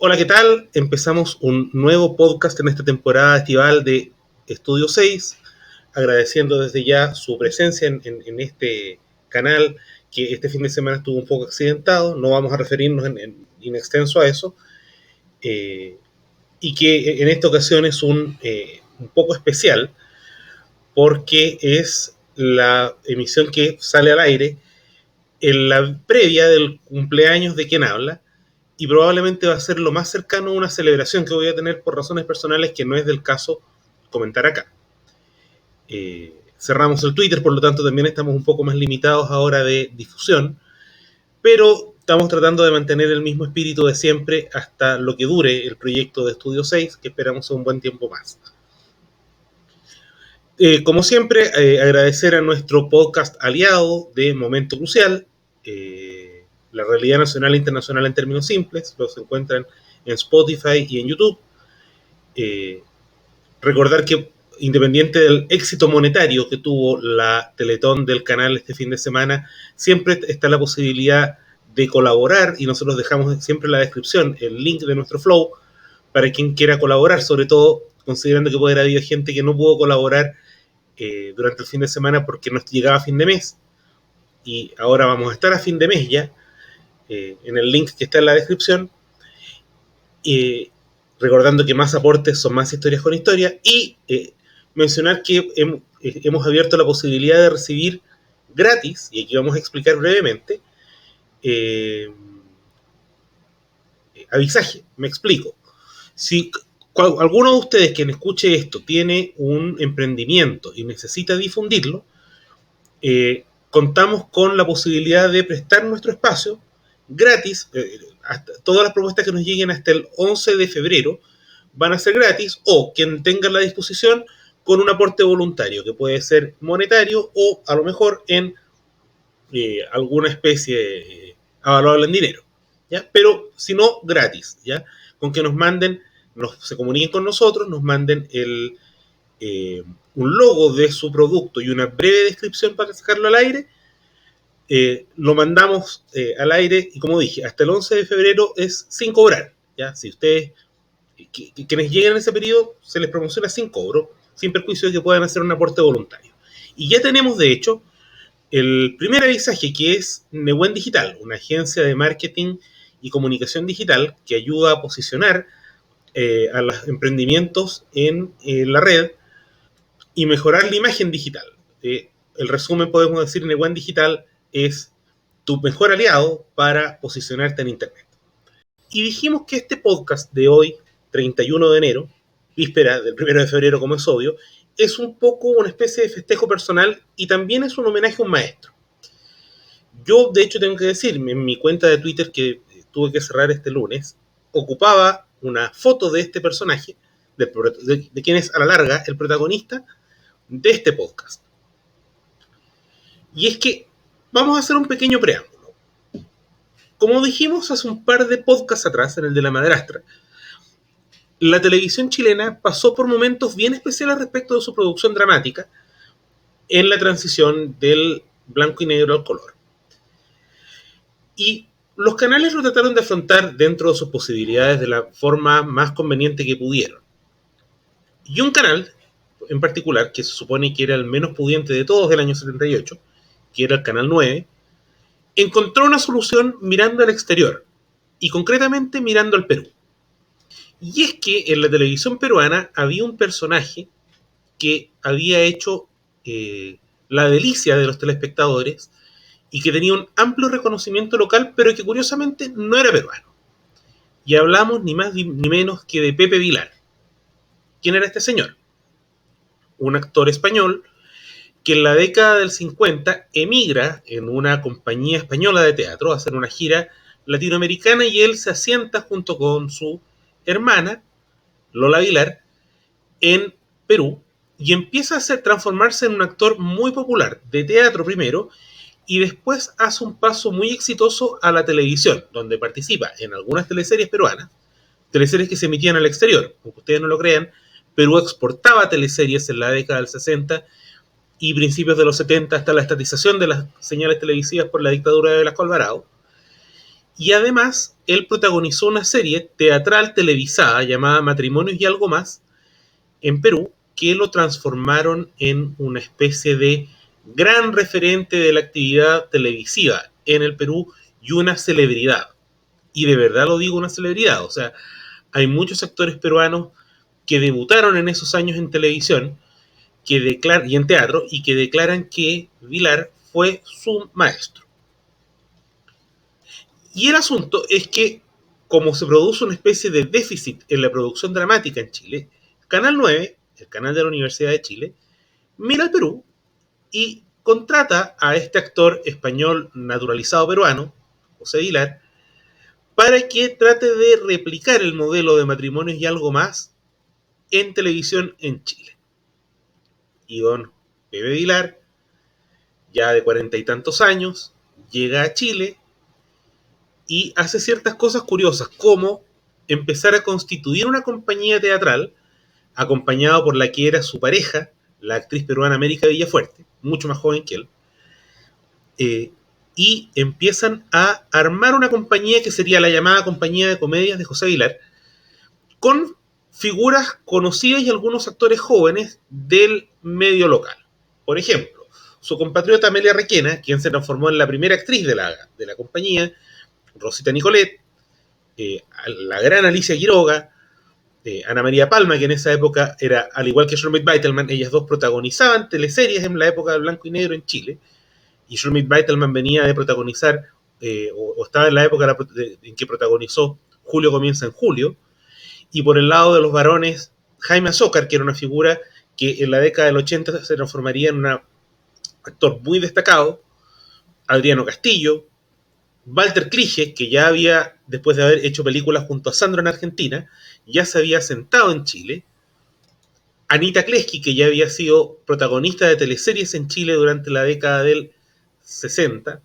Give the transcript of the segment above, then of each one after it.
Hola, ¿qué tal? Empezamos un nuevo podcast en esta temporada estival de Estudio 6, agradeciendo desde ya su presencia en este canal que este fin de semana estuvo un poco accidentado. No vamos a referirnos en extenso a eso, y que en esta ocasión es un poco especial porque es la emisión que sale al aire en la previa del cumpleaños de quien habla, y probablemente va a ser lo más cercano a una celebración que voy a tener por razones personales que no es del caso comentar acá. Cerramos el Twitter, por lo tanto también estamos un poco más limitados ahora de difusión, pero estamos tratando de mantener el mismo espíritu de siempre hasta lo que dure el proyecto de Estudio 6, que esperamos un buen tiempo más. Como siempre, agradecer a nuestro podcast aliado de Momento Crucial, la realidad nacional e internacional en términos simples. Los encuentran en Spotify y en YouTube. Recordar que, independiente del éxito monetario que tuvo la Teletón del canal este fin de semana, siempre está la posibilidad de colaborar, y nosotros dejamos siempre en la descripción el link de nuestro Flow para quien quiera colaborar, sobre todo considerando que puede haber habido gente que no pudo colaborar durante el fin de semana porque no llegaba a fin de mes, y ahora vamos a estar a fin de mes ya, en el link que está en la descripción, recordando que más aportes son más historias con historia, y mencionar que hemos abierto la posibilidad de recibir gratis, y aquí vamos a explicar brevemente, avisaje. Me explico. Si alguno de ustedes quien escuche esto tiene un emprendimiento y necesita difundirlo, contamos con la posibilidad de prestar nuestro espacio gratis. Todas las propuestas que nos lleguen hasta el 11 de febrero van a ser gratis, o quien tenga la disposición con un aporte voluntario, que puede ser monetario o a lo mejor en alguna especie avaluable en dinero, ¿ya? Pero si no, gratis, ¿ya? Con que nos manden, se comuniquen con nosotros, nos manden un logo de su producto y una breve descripción para sacarlo al aire. Lo mandamos al aire, y como dije, hasta el 11 de febrero es sin cobrar, ¿ya? Si ustedes, quienes lleguen en ese periodo, se les promociona sin cobro, sin perjuicio de que puedan hacer un aporte voluntario. Y ya tenemos, de hecho, el primer avisaje, que es Nehuen Digital, una agencia de marketing y comunicación digital que ayuda a posicionar a los emprendimientos en la red y mejorar la imagen digital. El resumen, podemos decir, Nehuen Digital es tu mejor aliado para posicionarte en Internet. Y dijimos que este podcast de hoy, 31 de enero, víspera del 1 de febrero, como es obvio, es un poco una especie de festejo personal, y también es un homenaje a un maestro. Yo, de hecho, tengo que decir, en mi cuenta de Twitter, que tuve que cerrar este lunes, ocupaba una foto de este personaje, de quien es a la larga el protagonista de este podcast. Y es que vamos a hacer un pequeño preámbulo. Como dijimos hace un par de podcasts atrás, en el de la madrastra, la televisión chilena pasó por momentos bien especiales respecto de su producción dramática en la transición del blanco y negro al color. Y los canales lo trataron de afrontar dentro de sus posibilidades de la forma más conveniente que pudieron. Y un canal en particular, que se supone que era el menos pudiente de todos del año 78, que era el Canal 9, encontró una solución mirando al exterior, y concretamente mirando al Perú. Y es que en la televisión peruana había un personaje que había hecho la delicia de los telespectadores y que tenía un amplio reconocimiento local, pero que curiosamente no era peruano. Y hablamos ni más ni menos que de Pepe Vilar. ¿Quién era este señor? Un actor español que en la década del 50 emigra en una compañía española de teatro a hacer una gira latinoamericana, y él se asienta junto con su hermana, Lola Vilar, en Perú, y empieza a transformarse en un actor muy popular, de teatro primero, y después hace un paso muy exitoso a la televisión, donde participa en algunas teleseries peruanas, teleseries que se emitían al exterior. Aunque ustedes no lo crean, Perú exportaba teleseries en la década del 60 y principios de los 70, hasta la estatización de las señales televisivas por la dictadura de Velasco Alvarado. Y además, él protagonizó una serie teatral televisada llamada Matrimonios y algo más en Perú, que lo transformaron en una especie de gran referente de la actividad televisiva en el Perú y una celebridad. Y de verdad lo digo, una celebridad. O sea, hay muchos actores peruanos que debutaron en esos años en televisión y en teatro y que declaran que Vilar fue su maestro. Y el asunto es que, como se produce una especie de déficit en la producción dramática en Chile, Canal 9, el canal de la Universidad de Chile, mira al Perú y contrata a este actor español naturalizado peruano, José Vilar, para que trate de replicar el modelo de Matrimonios y algo más en televisión en Chile. Y don Pepe Vilar, ya de 40 y tantos años, llega a Chile y hace ciertas cosas curiosas, como empezar a constituir una compañía teatral acompañado por la que era su pareja, la actriz peruana América Villafuerte, mucho más joven que él, y empiezan a armar una compañía que sería la llamada Compañía de Comedias de José Vilar, con figuras conocidas y algunos actores jóvenes del medio local. Por ejemplo, su compatriota Amelia Requena, quien se transformó en la primera actriz de la compañía, Rosita Nicolet, la gran Alicia Quiroga, Ana María Palma, que en esa época era, al igual que Shermit Beitelman, ellas dos protagonizaban teleseries en la época del blanco y negro en Chile, y Shermit Beitelman venía de protagonizar, o estaba en la época en que protagonizó Julio comienza en julio, y por el lado de los varones, Jaime Azócar, que era una figura que en la década del 80 se transformaría en un actor muy destacado, Adriano Castillo, Walter Clige, que ya había, después de haber hecho películas junto a Sandro en Argentina, ya se había sentado en Chile, Anita Kleski, que ya había sido protagonista de teleseries en Chile durante la década del 60,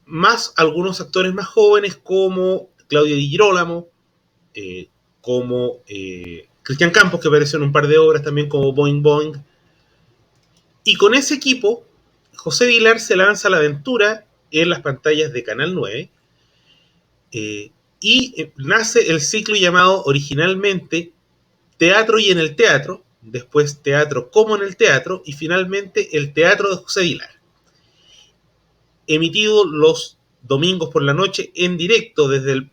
más algunos actores más jóvenes como Claudio Di Girolamo, como Cristian Campos, que apareció en un par de obras también como Boing Boing. Y con ese equipo, José Vilar se lanza a la aventura en las pantallas de Canal 9, y nace el ciclo llamado originalmente Teatro y en el Teatro, después Teatro como en el Teatro y finalmente el Teatro de José Vilar, emitido los domingos por la noche en directo desde el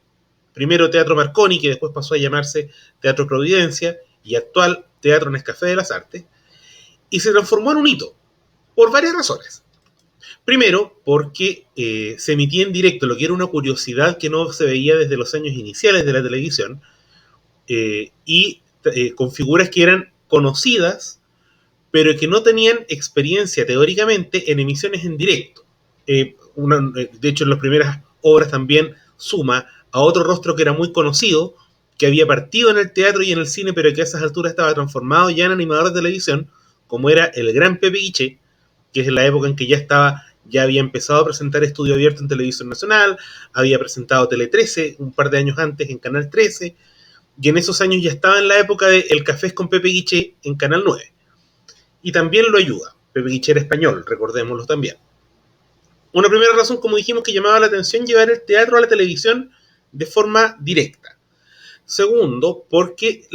primero Teatro Marconi, que después pasó a llamarse Teatro Providencia y actual Teatro Nescafé de las Artes, y se transformó en un hito por varias razones. Primero, porque se emitía en directo, lo que era una curiosidad que no se veía desde los años iniciales de la televisión, y con figuras que eran conocidas, pero que no tenían experiencia teóricamente en emisiones en directo. De hecho, en las primeras obras también suma a otro rostro que era muy conocido, que había partido en el teatro y en el cine, pero que a esas alturas estaba transformado ya en animador de televisión, como era el gran Pepe Guiché, que es en la época en que ya había empezado a presentar Estudio Abierto en Televisión Nacional, había presentado Tele 13 un par de años antes en Canal 13, y en esos años ya estaba en la época de El Cafés con Pepe Guiché en Canal 9. Y también lo ayuda. Pepe Guiché era español, recordémoslo también. Una primera razón, como dijimos, que llamaba la atención, llevar el teatro a la televisión de forma directa. Segundo, porque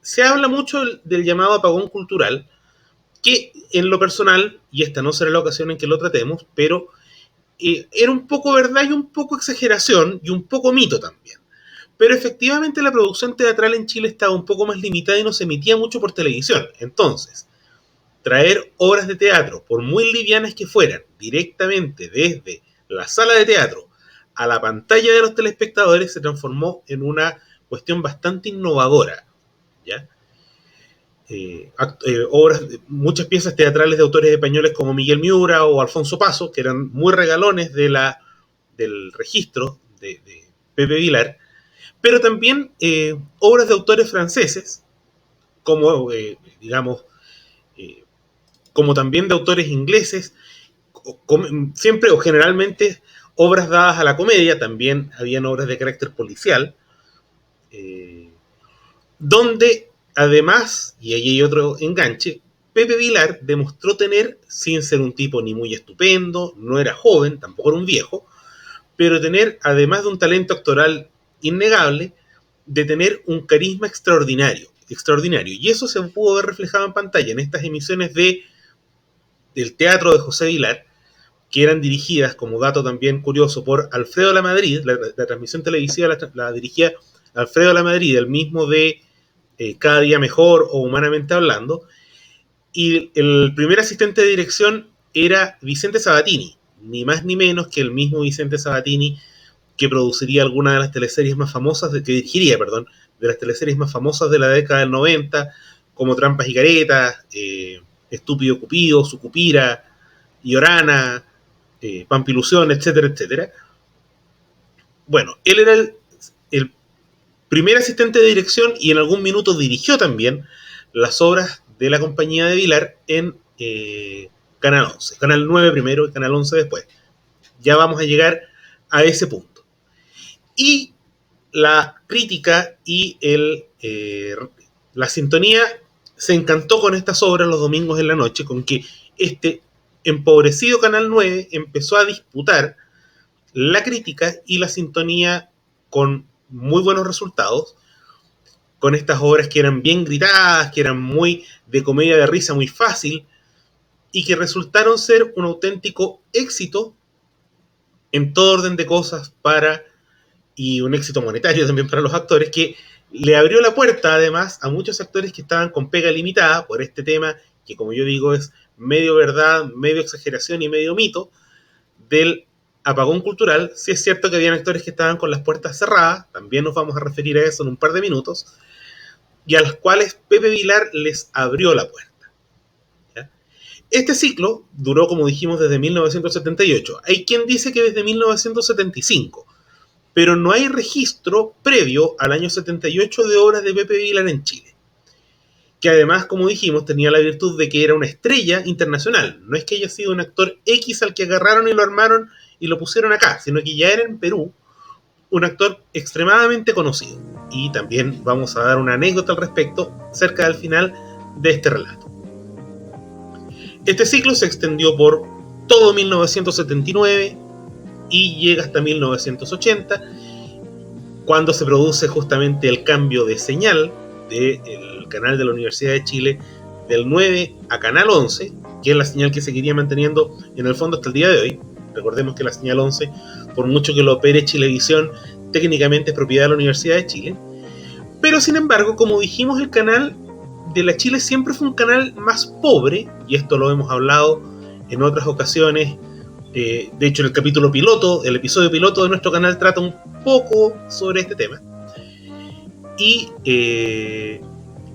se habla mucho del llamado apagón cultural, que en lo personal, y esta no será la ocasión en que lo tratemos, pero era un poco verdad y un poco exageración y un poco mito también. Pero efectivamente la producción teatral en Chile estaba un poco más limitada y no se emitía mucho por televisión. Entonces, traer obras de teatro, por muy livianas que fueran, directamente desde la sala de teatro a la pantalla de los telespectadores se transformó en una cuestión bastante innovadora, ¿ya? Muchas piezas teatrales de autores españoles como Miguel Miura o Alfonso Paso, que eran muy regalones del registro de Pepe Vilar, pero también obras de autores franceses, como, digamos, como también de autores ingleses, siempre o generalmente obras dadas a la comedia, también habían obras de carácter policial, donde además, y ahí hay otro enganche, Pepe Vilar demostró tener, sin ser un tipo ni muy estupendo, no era joven, tampoco era un viejo, pero tener, además de un talento actoral innegable, de tener un carisma extraordinario. Y eso se pudo ver reflejado en pantalla en estas emisiones del teatro de José Vilar, que eran dirigidas, como dato también curioso, por Alfredo Lamadrid. La transmisión televisiva la dirigía Alfredo Lamadrid, el mismo de Cada Día Mejor o Humanamente Hablando, y el primer asistente de dirección era Vicente Sabatini, ni más ni menos que el mismo Vicente Sabatini que produciría alguna de las teleseries más famosas, que dirigiría, perdón, de las teleseries más famosas de la década del 90, como Trampas y Caretas, Estúpido Cupido, Sucupira, Llorana, Pampilusión, etcétera, etcétera. Bueno, él era el primer asistente de dirección y en algún minuto dirigió también las obras de la compañía de Vilar en Canal 11. Canal 9 primero y Canal 11 después. Ya vamos a llegar a ese punto. Y la crítica y la sintonía se encantó con estas obras los domingos en la noche, con que este empobrecido Canal 9 empezó a disputar la crítica y la sintonía con muy buenos resultados, con estas obras que eran bien gritadas, que eran muy de comedia de risa, muy fácil, y que resultaron ser un auténtico éxito en todo orden de cosas y un éxito monetario también para los actores, que le abrió la puerta además a muchos actores que estaban con pega limitada por este tema, que como yo digo es medio verdad, medio exageración y medio mito, del apagón cultural. Sí es cierto que habían actores que estaban con las puertas cerradas, también nos vamos a referir a eso en un par de minutos, y a los cuales Pepe Vilar les abrió la puerta. ¿Ya? Este ciclo duró, como dijimos, desde 1978. Hay quien dice que desde 1975, pero no hay registro previo al año 78 de obras de Pepe Vilar en Chile, que además, como dijimos, tenía la virtud de que era una estrella internacional. No es que haya sido un actor X al que agarraron y lo armaron y lo pusieron acá, sino que ya era en Perú un actor extremadamente conocido. Y también vamos a dar una anécdota al respecto cerca del final de este relato. Este ciclo se extendió por todo 1979 y llega hasta 1980, cuando se produce justamente el cambio de señal del canal de la Universidad de Chile del 9 a Canal 11, que es la señal que seguiría manteniendo en el fondo hasta el día de hoy. Recordemos que la señal 11, por mucho que lo opere Chilevisión, técnicamente es propiedad de la Universidad de Chile. Pero sin embargo, como dijimos, el canal de la Chile siempre fue un canal más pobre, y esto lo hemos hablado en otras ocasiones. De hecho, en el capítulo piloto, el episodio piloto de nuestro canal trata un poco sobre este tema. Y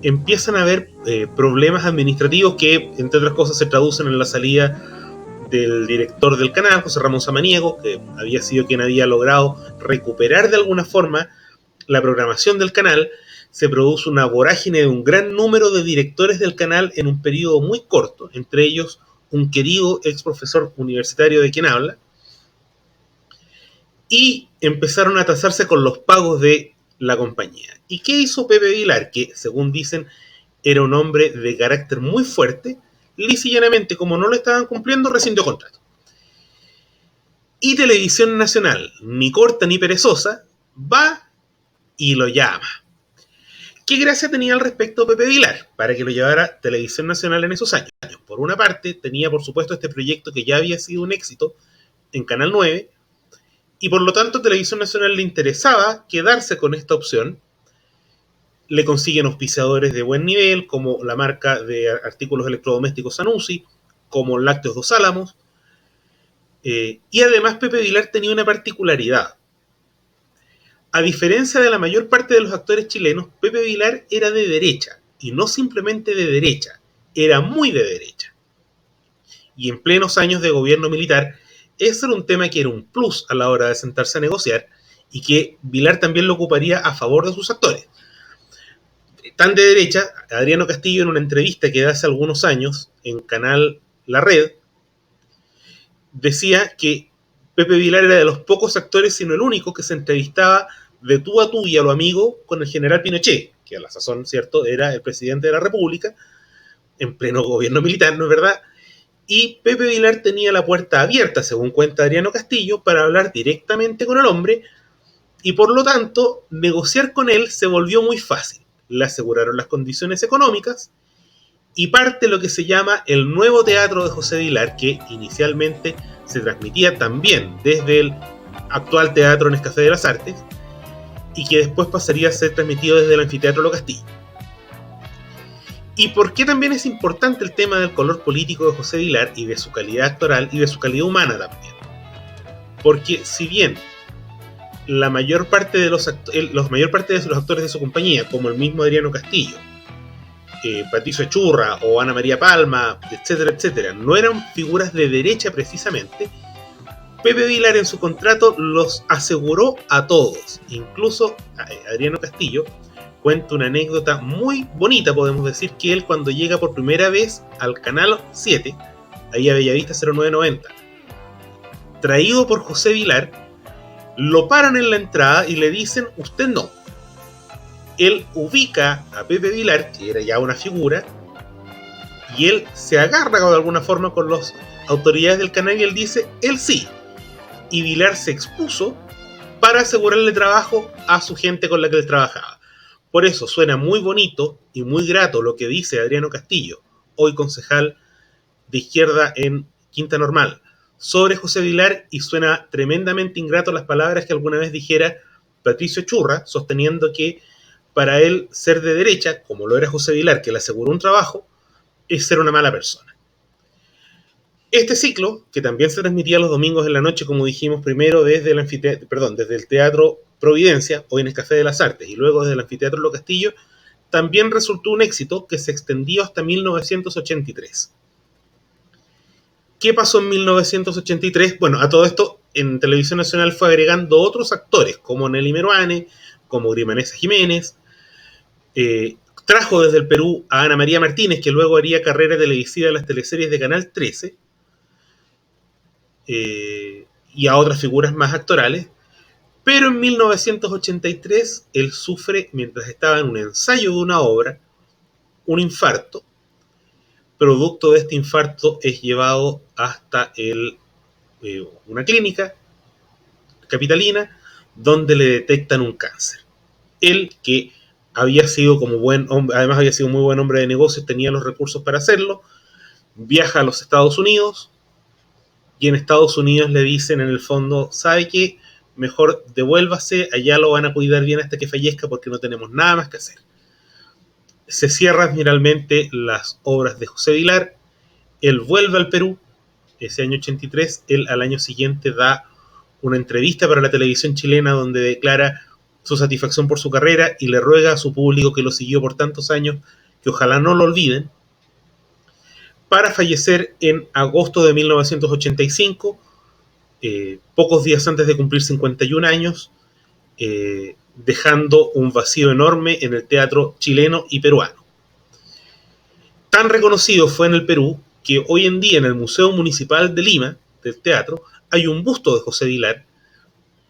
empiezan a haber problemas administrativos que, entre otras cosas, se traducen en la salida del director del canal, José Ramón Samaniego, que había sido quien había logrado recuperar de alguna forma la programación del canal. Se produce una vorágine de un gran número de directores del canal en un periodo muy corto, entre ellos un querido ex profesor universitario de quien habla, y empezaron a atrasarse con los pagos de la compañía. ¿Y qué hizo Pepe Vilar? Que, según dicen, era un hombre de carácter muy fuerte. Lisa y llanamente, como no lo estaban cumpliendo, rescindió contrato. Y Televisión Nacional, ni corta ni perezosa, va y lo llama. ¿Qué gracia tenía al respecto Pepe Vilar para que lo llevara Televisión Nacional en esos años? Por una parte, tenía por supuesto este proyecto que ya había sido un éxito en Canal 9, y por lo tanto Televisión Nacional le interesaba quedarse con esta opción. Le consiguen auspiciadores de buen nivel, como la marca de artículos electrodomésticos Sanusi, como Lácteos Dos Álamos, y además Pepe Vilar tenía una particularidad. A diferencia de la mayor parte de los actores chilenos, Pepe Vilar era de derecha, y no simplemente de derecha, era muy de derecha. Y en plenos años de gobierno militar, ese era un tema que era un plus a la hora de sentarse a negociar, y que Vilar también lo ocuparía a favor de sus actores. Tan de derecha, Adriano Castillo, en una entrevista que hace algunos años en Canal La Red, decía que Pepe Vilar era de los pocos actores, sino el único, que se entrevistaba de tú a tú y a lo amigo con el general Pinochet, que a la sazón, cierto, era el presidente de la República, en pleno gobierno militar, ¿no es verdad? Y Pepe Vilar tenía la puerta abierta, según cuenta Adriano Castillo, para hablar directamente con el hombre, y por lo tanto negociar con él se volvió muy fácil. Le aseguraron las condiciones económicas y parte lo que se llama el nuevo teatro de José Vilar, que inicialmente se transmitía también desde el actual Teatro Nescafé de las Artes y que después pasaría a ser transmitido desde el Anfiteatro Lo Castillo. ¿Y por qué también es importante el tema del color político de José Vilar y de su calidad actoral y de su calidad humana también? Porque si bien la mayor parte de los actores de su compañía, como el mismo Adriano Castillo, Patricio Echurra o Ana María Palma, etcétera, etcétera, no eran figuras de derecha precisamente, Pepe Vilar en su contrato los aseguró a todos, incluso a Adriano Castillo. Cuenta una anécdota muy bonita, podemos decir, que él cuando llega por primera vez al Canal 7, ahí a Bellavista 0990, traído por José Vilar, lo paran en la entrada y le dicen, usted no. Él ubica a Pepe Vilar, que era ya una figura, y él se agarra de alguna forma con las autoridades del canal y él dice, él sí. Y Vilar se expuso para asegurarle trabajo a su gente con la que él trabajaba. Por eso suena muy bonito y muy grato lo que dice Adriano Castillo, hoy concejal de izquierda en Quinta Normal, sobre José Vilar, y suena tremendamente ingrato las palabras que alguna vez dijera Patricio Echurra, sosteniendo que para él ser de derecha, como lo era José Vilar, que le aseguró un trabajo, es ser una mala persona. Este ciclo, que también se transmitía los domingos en la noche, como dijimos primero desde el Teatro Providencia, hoy en el Café de las Artes, y luego desde el Anfiteatro Lo Castillo, también resultó un éxito que se extendió hasta 1983. ¿Qué pasó en 1983? Bueno, a todo esto en Televisión Nacional fue agregando otros actores, como Nelly Meruane, como Grimanesa Jiménez. Trajo desde el Perú a Ana María Martínez, que luego haría carrera televisiva en las teleseries de Canal 13, y a otras figuras más actorales. Pero en 1983 él sufre, mientras estaba en un ensayo de una obra, un infarto. Producto de este infarto es llevado hasta una clínica capitalina donde le detectan un cáncer. Él, que había sido como buen hombre, además había sido muy buen hombre de negocios, tenía los recursos para hacerlo, viaja a los Estados Unidos y en Estados Unidos le dicen en el fondo, ¿sabe qué? Mejor devuélvase, allá lo van a cuidar bien hasta que fallezca porque no tenemos nada más que hacer. Se cierran finalmente las obras de José Vilar, él vuelve al Perú, ese año 83, él al año siguiente da una entrevista para la televisión chilena donde declara su satisfacción por su carrera y le ruega a su público que lo siguió por tantos años que ojalá no lo olviden, para fallecer en agosto de 1985, pocos días antes de cumplir 51 años, dejando un vacío enorme en el teatro chileno y peruano. Tan reconocido fue en el Perú que hoy en día en el Museo Municipal de Lima, del teatro, hay un busto de José Vilar,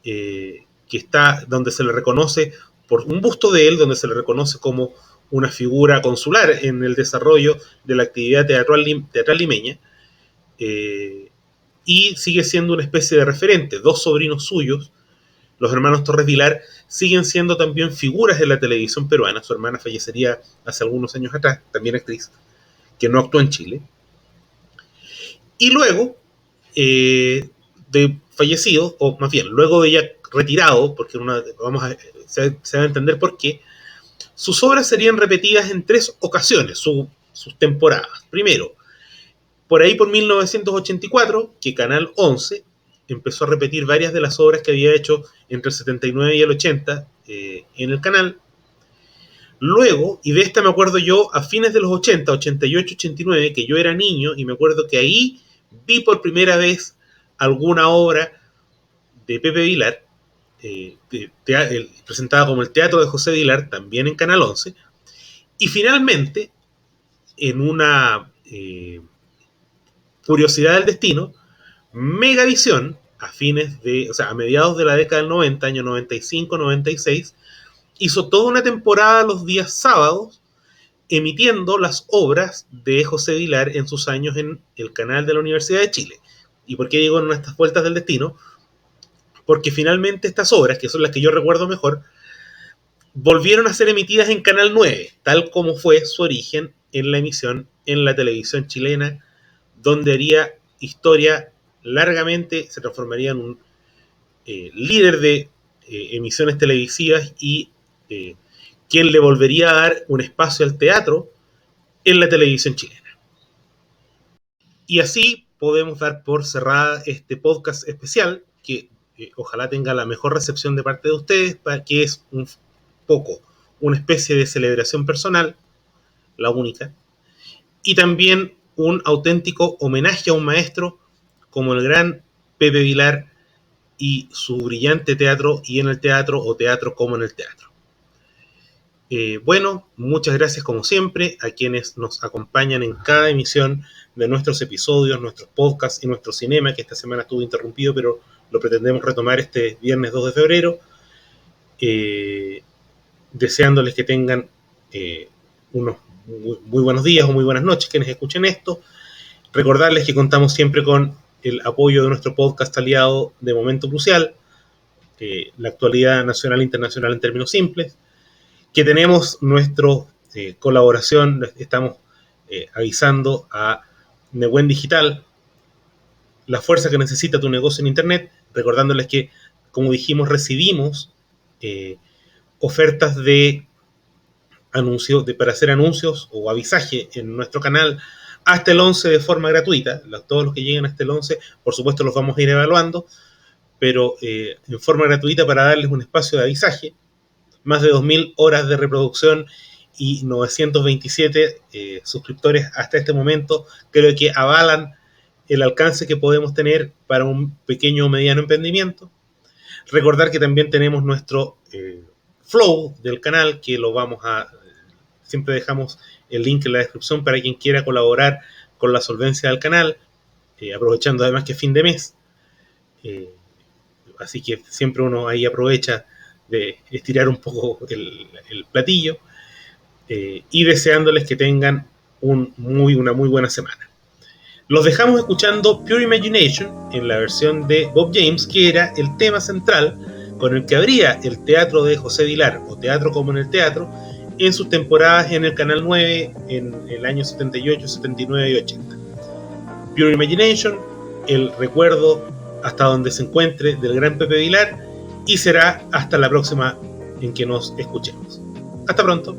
que está donde se le reconoce, por un busto de él, donde se le reconoce como una figura consular en el desarrollo de la actividad teatral limeña, y sigue siendo una especie de referente. Dos sobrinos suyos, los hermanos Torres Vilar, siguen siendo también figuras en la televisión peruana. Su hermana fallecería hace algunos años atrás, también actriz, que no actuó en Chile. Y luego de fallecido, o más bien, luego de ya retirado, porque se va a entender por qué, sus obras serían repetidas en 3 ocasiones, sus temporadas. Primero, por ahí por 1984, que Canal 11 empezó a repetir varias de las obras que había hecho entre el 79 y el 80 en el canal. Luego, y de esta me acuerdo yo, a fines de los 80, 88, 89, que yo era niño, y me acuerdo que ahí vi por primera vez alguna obra de Pepe Vilar, presentada como el Teatro de José Vilar, también en Canal 11, y finalmente, en una curiosidad del destino, Megavisión, a mediados de la década del 90, año 95, 96, hizo toda una temporada los días sábados emitiendo las obras de José Vilar en sus años en el canal de la Universidad de Chile. ¿Y por qué digo en estas vueltas del destino? Porque finalmente estas obras, que son las que yo recuerdo mejor, volvieron a ser emitidas en Canal 9, tal como fue su origen en la emisión en la televisión chilena, donde haría historia largamente, se transformaría en un líder de emisiones televisivas y quien le volvería a dar un espacio al teatro en la televisión chilena. Y así podemos dar por cerrada este podcast especial, que ojalá tenga la mejor recepción de parte de ustedes, para que es un poco una especie de celebración personal, la única, y también un auténtico homenaje a un maestro como el gran Pepe Vilar y su brillante teatro y en el teatro, o teatro como en el teatro. Bueno, muchas gracias como siempre a quienes nos acompañan en cada emisión de nuestros episodios, nuestros podcasts y nuestro cinema, que esta semana estuvo interrumpido, pero lo pretendemos retomar este viernes 2 de febrero. Deseándoles que tengan unos muy buenos días o muy buenas noches quienes escuchen esto. Recordarles que contamos siempre con el apoyo de nuestro podcast aliado de Momento Crucial, la actualidad nacional e internacional en términos simples, que tenemos nuestra colaboración, estamos avisando a Nehuen Digital, la fuerza que necesita tu negocio en Internet, recordándoles que, como dijimos, recibimos ofertas de anuncios, para hacer anuncios o avisaje en nuestro canal hasta el 11 de forma gratuita. Todos los que lleguen hasta el 11, por supuesto, los vamos a ir evaluando, pero en forma gratuita para darles un espacio de avisaje. Más de 2.000 horas de reproducción y 927 suscriptores hasta este momento, creo que avalan el alcance que podemos tener para un pequeño o mediano emprendimiento. Recordar que también tenemos nuestro Flow del canal, que lo vamos a... Siempre dejamos el link en la descripción para quien quiera colaborar con la solvencia del canal, aprovechando además que es fin de mes. Así que siempre uno ahí aprovecha de estirar un poco el platillo, y deseándoles que tengan una muy buena semana. Los dejamos escuchando Pure Imagination en la versión de Bob James, que era el tema central con el que abría el teatro de José Vilar, o Teatro como en el Teatro, en sus temporadas en el Canal 9 en el año 78, 79 y 80. Pure Imagination, el recuerdo hasta donde se encuentre del gran Pepe Vilar, y será hasta la próxima en que nos escuchemos. Hasta pronto.